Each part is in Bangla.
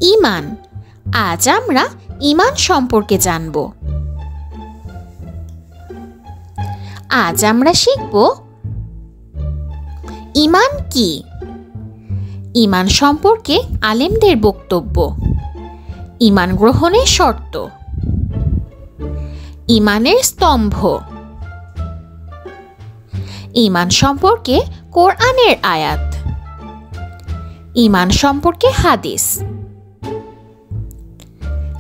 ঈমান। আজ আমরা ঈমান সম্পর্কে জানব। আজ আমরা শিখব ঈমান কি, ঈমান সম্পর্কে আলেমদের বক্তব্য, ঈমান গ্রহণের শর্ত, ঈমানের স্তম্ভ, ঈমান সম্পর্কে কোরআনের আয়াত, ঈমান সম্পর্কে হাদিস,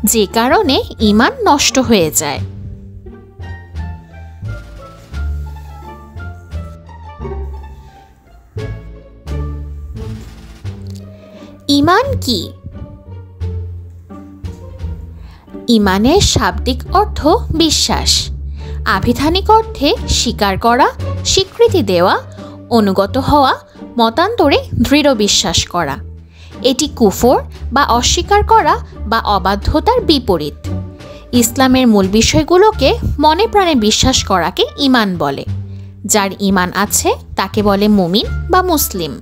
যে কারণে ঈমান নষ্ট হয়ে যায়। ঈমান কি? ঈমানের শাব্দিক অর্থ বিশ্বাস, আভিধানিক অর্থে স্বীকার করা, স্বীকৃতি দেওয়া, অনুগত হওয়া, মতান্তরে দৃঢ় বিশ্বাস করা। এটি কুফর বা অস্বীকার করা বা অবাধ্যতার বিপরীত। ইসলামের মূল বিষয়গুলোকে মনে প্রাণে বিশ্বাস করাকে ঈমান বলে। যার ঈমান আছে তাকে বলে মুমিন বা মুসলিম।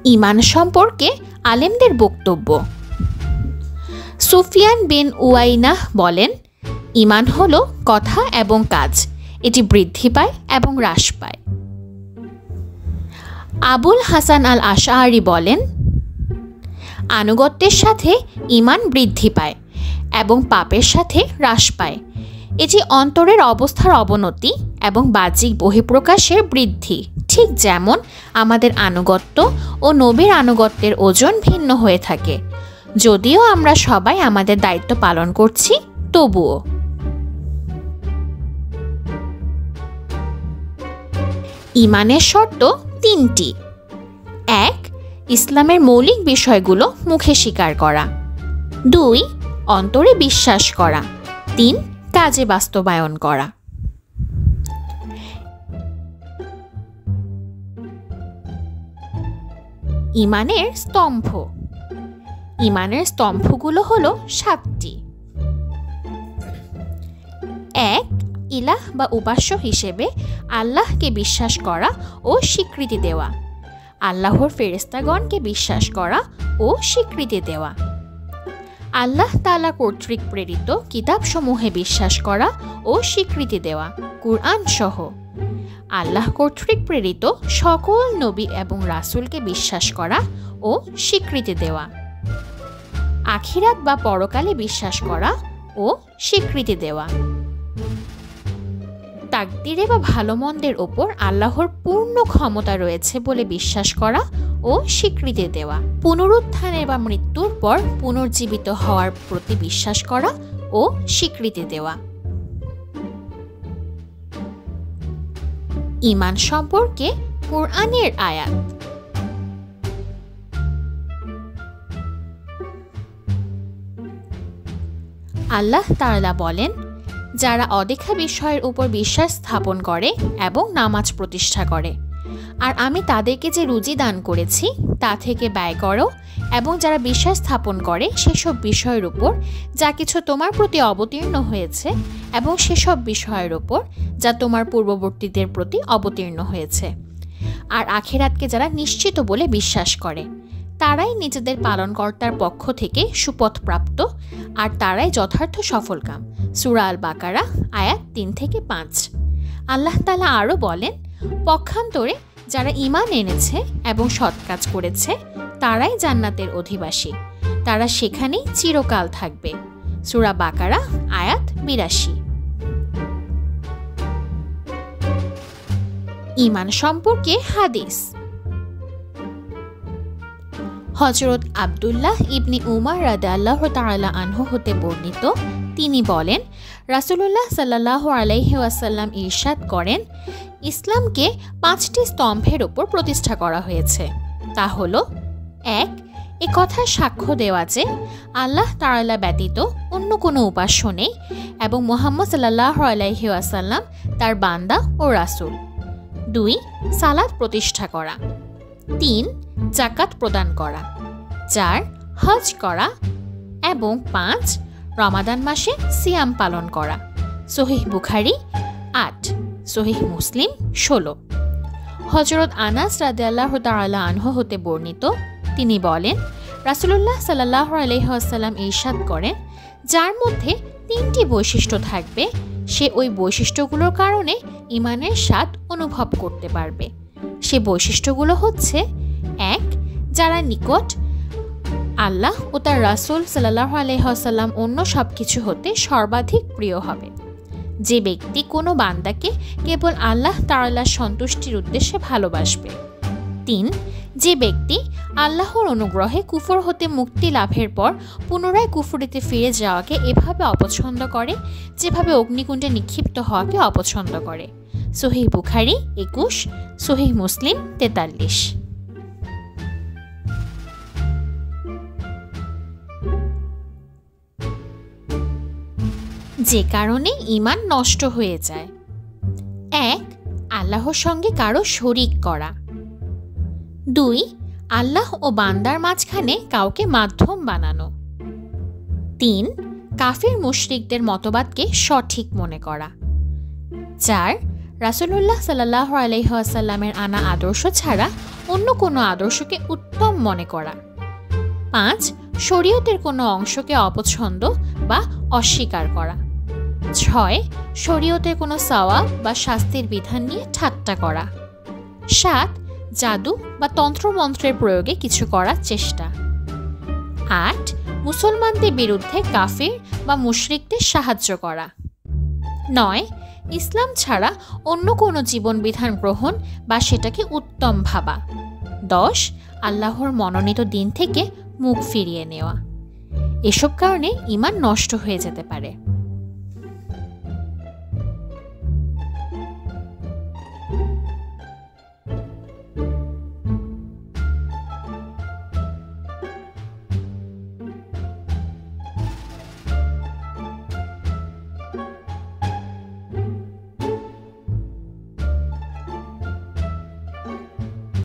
ঈমান সম্পর্কে আলেমদের বক্তব্য। সুফিয়ান বিন উয়াইনাহ বলেন, ঈমান হলো কথা এবং কাজ, এটি বৃদ্ধি পায় এবং হ্রাস পায়। আবুল হাসান আল আশআরি বলেন, আনুগত্যের সাথে ঈমান বৃদ্ধি পায় এবং পাপের সাথে হ্রাস পায়। এটি অন্তরের অবস্থার অবনতি এবং বাহ্যিক বহিঃপ্রকাশের বৃদ্ধি। ঠিক যেমন আমাদের আনুগত্য ও নবীর আনুগত্যের ওজন ভিন্ন হয়ে থাকে, যদিও আমরা সবাই আমাদের দায়িত্ব পালন করছি তবুও। ঈমানের শর্ত তিনটি। ১. ইসলামের মৌলিক বিষয়গুলো মুখে স্বীকার করা। ২. অন্তরে বিশ্বাস করা। ৩. কাজে বাস্তবায়ন করা। ঈমানের স্তম্ভ। ঈমানের স্তম্ভগুলো হলো ৭টি। ১. ইলাহ বা উপাস্য হিসেবে আল্লাহকে বিশ্বাস করা ও স্বীকৃতি দেওয়া। আল্লাহর ফেরেশতাগণকে বিশ্বাস করা ও স্বীকৃতি দেওয়া। আল্লাহ তাআলা কর্তৃক প্রেরিত কিতাবসমূহে বিশ্বাস করা ও স্বীকৃতি দেওয়া, কুরআন সহ। আল্লাহ কর্তৃক প্রেরিত সকল নবী এবং রাসূলকে বিশ্বাস করা ও স্বীকৃতি দেওয়া। আখিরাত বা পরকালে বিশ্বাস করা ও স্বীকৃতি দেওয়া। তাকদীরে বা ভালো মন্দের ওপর আল্লাহর পূর্ণ ক্ষমতা রয়েছে বলে বিশ্বাস করা ও স্বীকৃতি দেওয়া। পুনরুত্থানের বা মৃত্যুর পর পুনর্জীবিত হওয়ার প্রতি বিশ্বাস করা ও স্বীকৃতি দেওয়া। ঈমান সম্পর্কে কোরআনের আয়াত। আল্লাহ তাআলা বলেন, যারা অদেখা বিষয়ের উপর বিশ্বাস স্থাপন করে এবং নামাজ প্রতিষ্ঠা করে, আর আমি তাদেরকে যে রুজি দান করেছি তা থেকে ব্যয় করো, এবং যারা বিশ্বাস স্থাপন করে সেসব বিষয়ের উপর যা কিছু তোমার প্রতি অবতীর্ণ হয়েছে এবং সেসব বিষয়ের উপর যা তোমার পূর্ববর্তীদের প্রতি অবতীর্ণ হয়েছে, আর আখিরাতকে যারা নিশ্চিত বলে বিশ্বাস করে, তারাই নিজেদের পালনকর্তার পক্ষ থেকে সুপথপ্রাপ্ত, আর তারাই যথার্থ সফলকাম। সূরা আল বাকারা আয়াত ৩-৫। আল্লাহ তাআলা আরও বলেন, পক্ষান্তরে যারা ঈমান এনেছে এবং সৎ কাজ করেছে তারাই জান্নাতের অধিবাসী, তারা সেখানেই চিরকাল থাকবে। সূরা বাকারা আয়াত ৮২। ঈমান সম্পর্কে হাদিস। হযরত আব্দুল্লাহ ইবনে উমর রাদিয়াল্লাহু তাআলা আনহু হতে বর্ণিত, তিনি বলেন, রাসূলুল্লাহ সাল্লাল্লাহু আলাইহি ওয়াসাল্লাম ইরশাদ করেন, ইসলামকে ৫টি স্তম্ভের উপর প্রতিষ্ঠা করা হয়েছে। তা হলো: ১. এ কথার সাক্ষ্য দেওয়া যে আল্লাহ তাআলা ব্যতীত অন্য কোনো উপাস্য নেই এবং মুহাম্মদ সাল্লাল্লাহু আলাইহি ওয়াসাল্লাম তার বান্দা ও রাসূল। ২. সালাত প্রতিষ্ঠা করা। ৩. যাকাত প্রদান করা। ৪. হজ করা। এবং ৫. রমাদান মাসে সিয়াম পালন করা। সহিহ বুখারী ৮, সহিহ মুসলিম ১৬। হযরত আনাস রাদিয়াল্লাহু তাআলা আনহু হতে বর্ণিত, তিনি বলেন, রাসূলুল্লাহ সাল্লাল্লাহু আলাইহি ওয়াসাল্লাম ইরশাদ করেন, যার মধ্যে 3টি বৈশিষ্ট্য থাকবে সে ওই বৈশিষ্ট্যগুলোর কারণে ঈমানের স্বাদ অনুভব করতে পারবে। সে বৈশিষ্ট্যগুলো হচ্ছে: 1. যারা নিকট আল্লাহ ও তার রাসূল সাল্লাল্লাহু আলাইহি ওয়াসাল্লাম অন্য সব কিছু হতে সর্বাধিক প্রিয় হবে। যে ব্যক্তি কোনো বান্দাকে কেবল আল্লাহ তাআলার সন্তুষ্টির উদ্দেশ্যে ভালোবাসবে। 3. যে ব্যক্তি আল্লাহর অনুগ্রহে কুফর হতে মুক্তি লাভের পর পুনরায় কুফরিতে ফিরে যাওয়াকে এভাবে অপছন্দ করে যেভাবে অগ্নিকুণ্ডে নিক্ষিপ্ত হওয়াকে অপছন্দ করে। সহিহ বুখারী 21, সহিহ মুসলিম 43। যে কারণে ঈমান নষ্ট হয়ে যায়: 1. আল্লাহর সঙ্গে কারো শরীক করা। 2. আল্লাহ ও বান্দার মাঝখানে কাউকে মাধ্যম বানানো। 3. কাফির মুশরিকদের মতবাদকে সঠিক মনে করা। 4. রাসূলুল্লাহ সাল্লাল্লাহু আলাইহি ওয়াসাল্লামের আনা আদর্শ ছাড়া অন্য কোনো আদর্শকে উত্তম মনে করা। 5. শরীয়তের কোনো অংশকে অপছন্দ বা অস্বীকার করা। 6. শরীয়তের কোনো সওয়াব বা শাস্তির বিধান নিয়ে ঠাট্টা করা। 7. জাদু বা তন্ত্রমন্ত্রের প্রয়োগে কিছু করার চেষ্টা। 8. মুসলমানদের বিরুদ্ধে কাফির বা মুশরিকদের সাহায্য করা। 9. ইসলাম ছাড়া অন্য কোনো জীবন বিধান গ্রহণ বা সেটাকে উত্তম ভাবা। 10. আল্লাহর মনোনীত দিন থেকে মুখ ফিরিয়ে নেওয়া। এসব কারণে ঈমান নষ্ট হয়ে যেতে পারে।